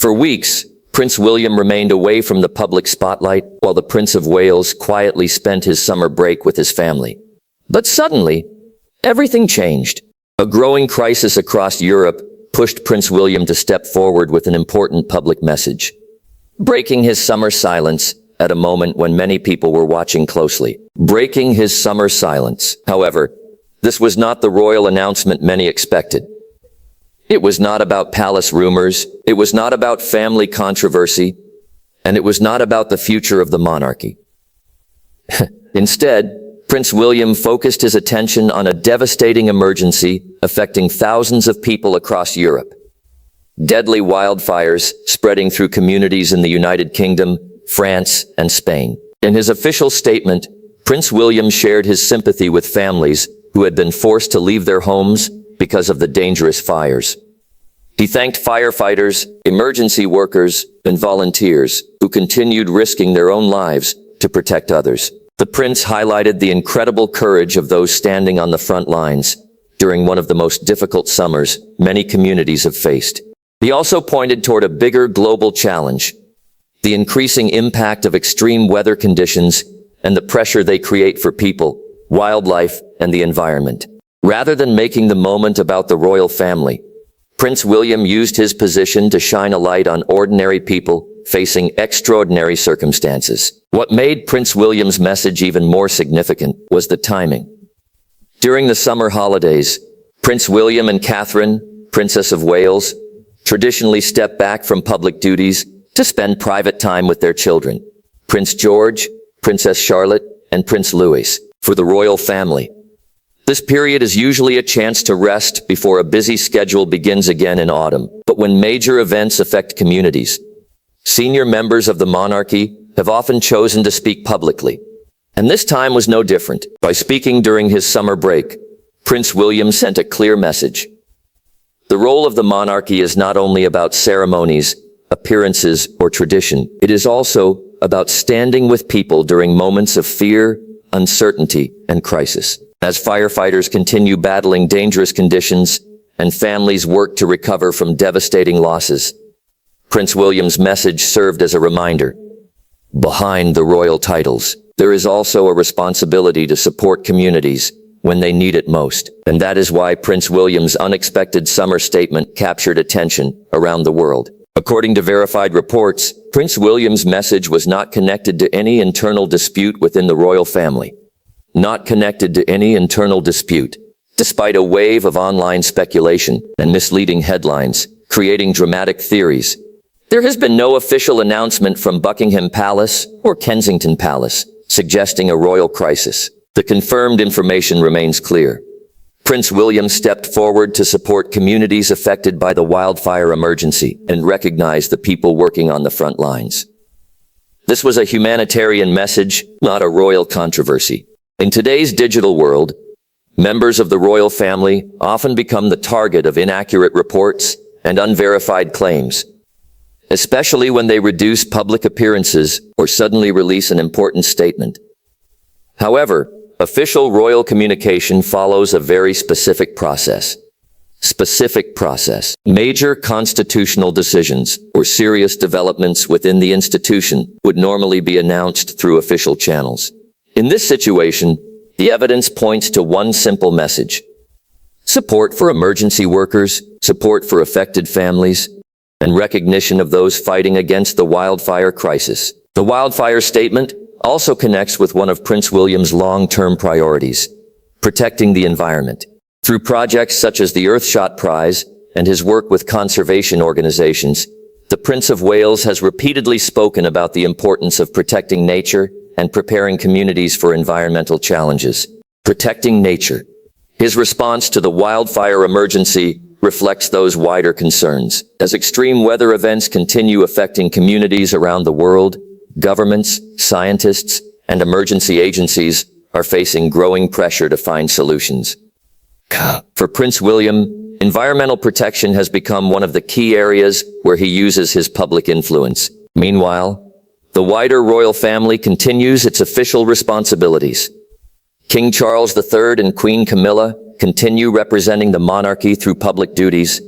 For weeks, Prince William remained away from the public spotlight while the Prince of Wales quietly spent his summer break with his family. But suddenly, everything changed. A growing crisis across Europe pushed Prince William to step forward with an important public message, breaking his summer silence at a moment when many people were watching closely. Breaking his summer silence. However, this was not the royal announcement many expected. It was not about palace rumors, it was not about family controversy, and it was not about the future of the monarchy. Instead, Prince William focused his attention on a devastating emergency affecting thousands of people across Europe. Deadly wildfires spreading through communities in the United Kingdom, France, and Spain. In his official statement, Prince William shared his sympathy with families who had been forced to leave their homes because of the dangerous fires. He thanked firefighters, emergency workers, and volunteers who continued risking their own lives to protect others. The prince highlighted the incredible courage of those standing on the front lines during one of the most difficult summers many communities have faced. He also pointed toward a bigger global challenge, the increasing impact of extreme weather conditions and the pressure they create for people, wildlife, and the environment. Rather than making the moment about the royal family, Prince William used his position to shine a light on ordinary people facing extraordinary circumstances. What made Prince William's message even more significant was the timing. During the summer holidays, Prince William and Catherine, Princess of Wales, traditionally step back from public duties to spend private time with their children, Prince George, Princess Charlotte, and Prince Louis. For the royal family, this period is usually a chance to rest before a busy schedule begins again in autumn. But when major events affect communities, senior members of the monarchy have often chosen to speak publicly. And this time was no different. By speaking during his summer break, Prince William sent a clear message. The role of the monarchy is not only about ceremonies, appearances, or tradition. It is also about standing with people during moments of fear, uncertainty, and crisis. As firefighters continue battling dangerous conditions and families work to recover from devastating losses, Prince William's message served as a reminder. Behind the royal titles, there is also a responsibility to support communities when they need it most. And that is why Prince William's unexpected summer statement captured attention around the world. According to verified reports, Prince William's message was not connected to any internal dispute within the royal family. Not connected to any internal dispute, despite a wave of online speculation and misleading headlines, creating dramatic theories. There has been no official announcement from Buckingham Palace or Kensington Palace suggesting a royal crisis. The confirmed information remains clear. Prince William stepped forward to support communities affected by the wildfire emergency and recognize the people working on the front lines. This was a humanitarian message, not a royal controversy. In today's digital world, members of the royal family often become the target of inaccurate reports and unverified claims, especially when they reduce public appearances or suddenly release an important statement. However, official royal communication follows a very specific process. Major constitutional decisions or serious developments within the institution would normally be announced through official channels. In this situation, the evidence points to one simple message: support for emergency workers, support for affected families, and recognition of those fighting against the wildfire crisis. The wildfire statement also connects with one of Prince William's long-term priorities, protecting the environment. Through projects such as the Earthshot Prize and his work with conservation organizations, the Prince of Wales has repeatedly spoken about the importance of protecting nature and preparing communities for environmental challenges. Protecting nature. His response to the wildfire emergency reflects those wider concerns. As extreme weather events continue affecting communities around the world, governments, scientists, and emergency agencies are facing growing pressure to find solutions. For Prince William, environmental protection has become one of the key areas where he uses his public influence. Meanwhile, the wider royal family continues its official responsibilities. King Charles III and Queen Camilla continue representing the monarchy through public duties,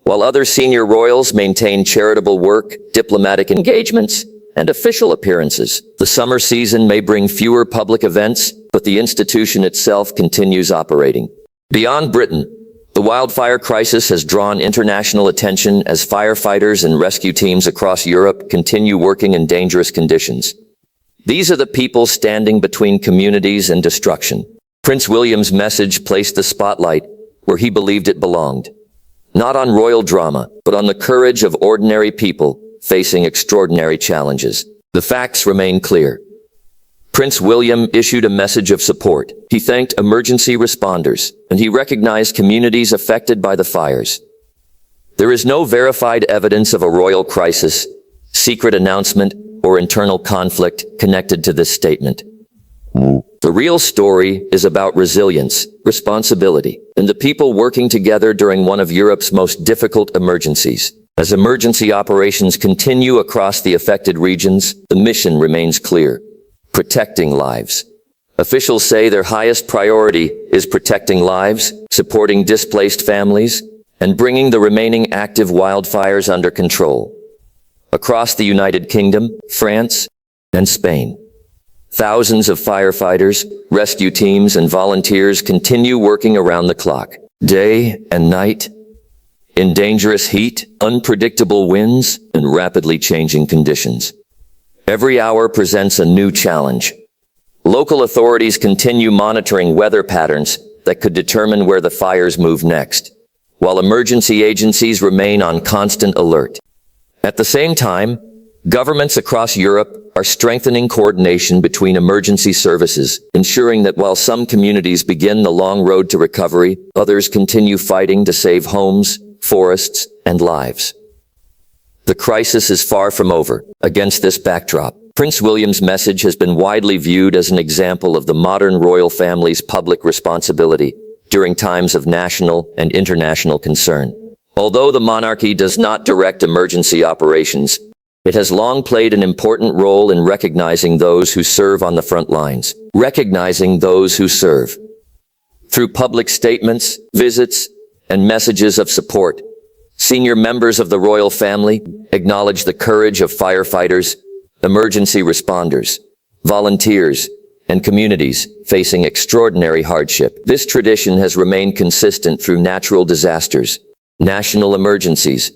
while other senior royals maintain charitable work, diplomatic engagements, and official appearances. The summer season may bring fewer public events, but the institution itself continues operating. Beyond Britain, the wildfire crisis has drawn international attention as firefighters and rescue teams across Europe continue working in dangerous conditions. These are the people standing between communities and destruction. Prince William's message placed the spotlight where he believed it belonged. Not on royal drama, but on the courage of ordinary people facing extraordinary challenges. The facts remain clear. Prince William issued a message of support. He thanked emergency responders, and he recognized communities affected by the fires. There is no verified evidence of a royal crisis, secret announcement, or internal conflict connected to this statement. The real story is about resilience, responsibility, and the people working together during one of Europe's most difficult emergencies. As emergency operations continue across the affected regions, the mission remains clear: protecting lives. Officials say their highest priority is protecting lives, supporting displaced families, and bringing the remaining active wildfires under control. Across the United Kingdom, France, and Spain, thousands of firefighters, rescue teams, and volunteers continue working around the clock, day and night, in dangerous heat, unpredictable winds, and rapidly changing conditions. Every hour presents a new challenge. Local authorities continue monitoring weather patterns that could determine where the fires move next, while emergency agencies remain on constant alert. At the same time, governments across Europe are strengthening coordination between emergency services, ensuring that while some communities begin the long road to recovery, others continue fighting to save homes, forests, and lives. The crisis is far from over. Against this backdrop, Prince William's message has been widely viewed as an example of the modern royal family's public responsibility during times of national and international concern. Although the monarchy does not direct emergency operations, it has long played an important role in recognizing those who serve on the front lines. Recognizing those who serve. Through public statements, visits, and messages of support, senior members of the royal family acknowledge the courage of firefighters, emergency responders, volunteers, and communities facing extraordinary hardship. This tradition has remained consistent through natural disasters, national emergencies,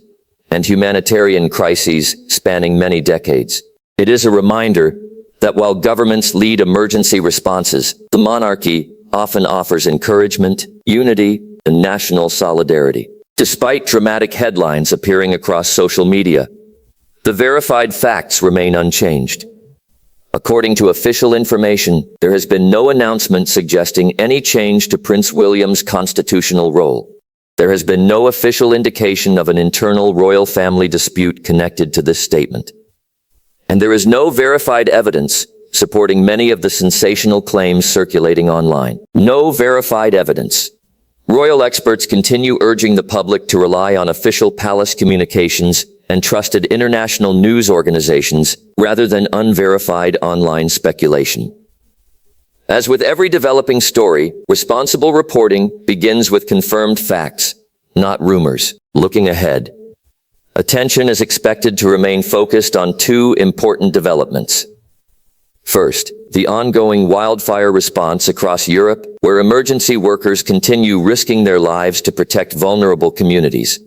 and humanitarian crises spanning many decades. It is a reminder that while governments lead emergency responses, the monarchy often offers encouragement, unity, and national solidarity. Despite dramatic headlines appearing across social media, the verified facts remain unchanged. According to official information, there has been no announcement suggesting any change to Prince William's constitutional role. There has been no official indication of an internal royal family dispute connected to this statement. And there is no verified evidence supporting many of the sensational claims circulating online. No verified evidence. Royal experts continue urging the public to rely on official palace communications and trusted international news organizations rather than unverified online speculation. As with every developing story, responsible reporting begins with confirmed facts, not rumors. Looking ahead, attention is expected to remain focused on two important developments. First, the ongoing wildfire response across Europe, where emergency workers continue risking their lives to protect vulnerable communities.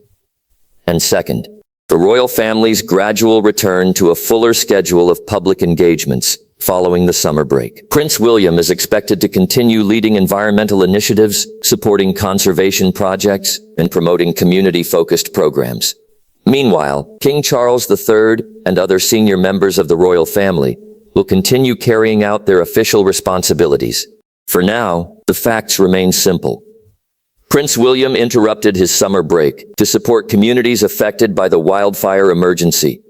And second, the royal family's gradual return to a fuller schedule of public engagements following the summer break. Prince William is expected to continue leading environmental initiatives, supporting conservation projects, and promoting community-focused programs. Meanwhile, King Charles III and other senior members of the royal family will continue carrying out their official responsibilities. For now, the facts remain simple. Prince William interrupted his summer break to support communities affected by the wildfire emergency,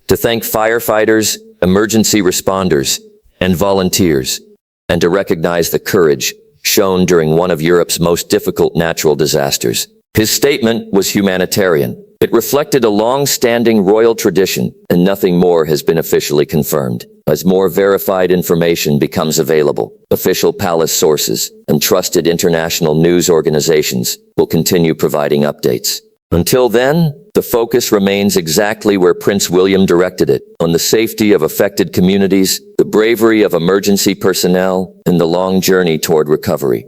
to thank firefighters, emergency responders, and volunteers, and to recognize the courage shown during one of Europe's most difficult natural disasters. His statement was humanitarian. It reflected a long-standing royal tradition, and nothing more has been officially confirmed. As more verified information becomes available, official palace sources and trusted international news organizations will continue providing updates. Until then, the focus remains exactly where Prince William directed it, on the safety of affected communities, the bravery of emergency personnel, and the long journey toward recovery.